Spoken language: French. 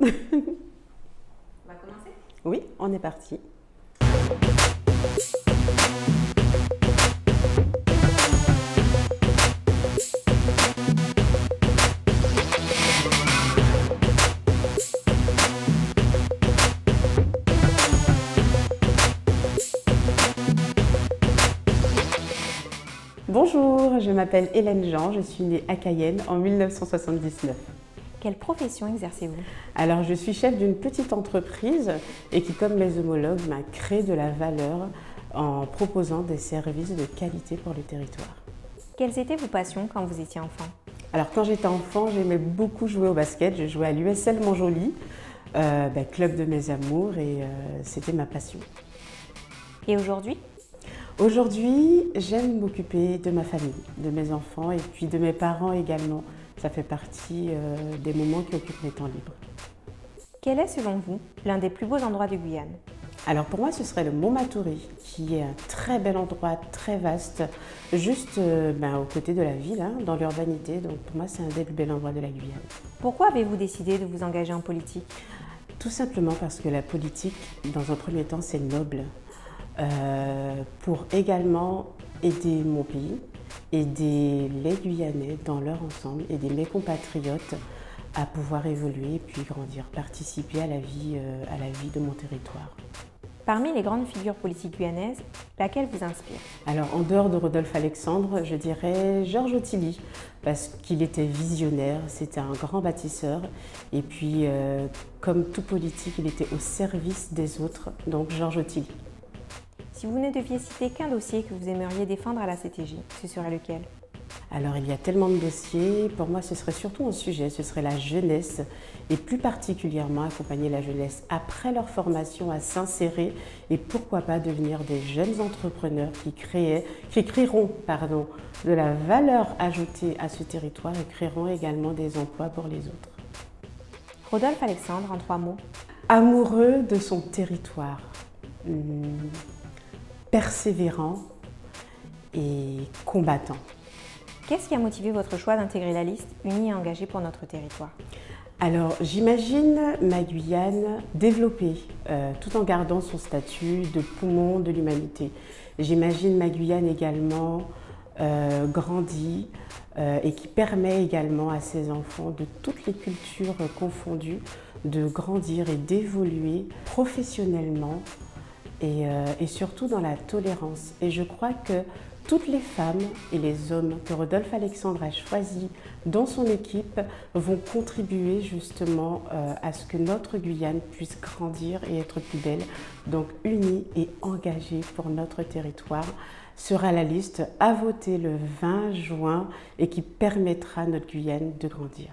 On va commencer? Oui, on est parti. Bonjour, je m'appelle Hélène Jean, je suis née à Cayenne en 1979. Quelle profession exercez-vous? Alors, je suis chef d'une petite entreprise et qui, comme mes homologues, m'a créé de la valeur en proposant des services de qualité pour le territoire. Quelles étaient vos passions quand vous étiez enfant? Alors, quand j'étais enfant, j'aimais beaucoup jouer au basket. Je jouais à l'USL Montjoly, club de mes amours, et c'était ma passion. Et aujourd'hui? Aujourd'hui, j'aime m'occuper de ma famille, de mes enfants et puis de mes parents également. Ça fait partie des moments qui occupent mes temps libres. Quel est, selon vous, l'un des plus beaux endroits de Guyane? Alors pour moi, ce serait le Mont Matoury, qui est un très bel endroit, très vaste, juste aux côtés de la ville, dans l'urbanité. Donc pour moi, c'est un des plus bels endroits de la Guyane. Pourquoi avez-vous décidé de vous engager en politique? Tout simplement parce que la politique, dans un premier temps, c'est noble. Pour également aider mon pays, aider les Guyanais dans leur ensemble, aider mes compatriotes à pouvoir évoluer puis grandir, participer à la vie de mon territoire. Parmi les grandes figures politiques guyanaises, laquelle vous inspire? Alors, en dehors de Rodolphe Alexandre, je dirais Georges Othily, parce qu'il était visionnaire, c'était un grand bâtisseur, et puis, comme tout politique, il était au service des autres, donc Georges Othily. Si vous ne deviez citer qu'un dossier que vous aimeriez défendre à la CTJ, ce serait lequel? Alors, il y a tellement de dossiers. Pour moi, ce serait surtout un sujet, ce serait la jeunesse, et plus particulièrement accompagner la jeunesse après leur formation à s'insérer et pourquoi pas devenir des jeunes entrepreneurs qui créeront de la valeur ajoutée à ce territoire et créeront également des emplois pour les autres. Rodolphe Alexandre, en 3 mots. Amoureux de son territoire, persévérant et combattant. Qu'est-ce qui a motivé votre choix d'intégrer la liste Unis et engagés pour notre territoire? Alors, j'imagine ma Guyane développée, tout en gardant son statut de poumon de l'humanité. J'imagine ma Guyane également grandie et qui permet également à ses enfants de toutes les cultures confondues de grandir et d'évoluer professionnellement et surtout dans la tolérance. Et je crois que toutes les femmes et les hommes que Rodolphe Alexandre a choisis dans son équipe vont contribuer justement à ce que notre Guyane puisse grandir et être plus belle. Donc unis et engagés pour notre territoire sera la liste à voter le 20 juin et qui permettra à notre Guyane de grandir.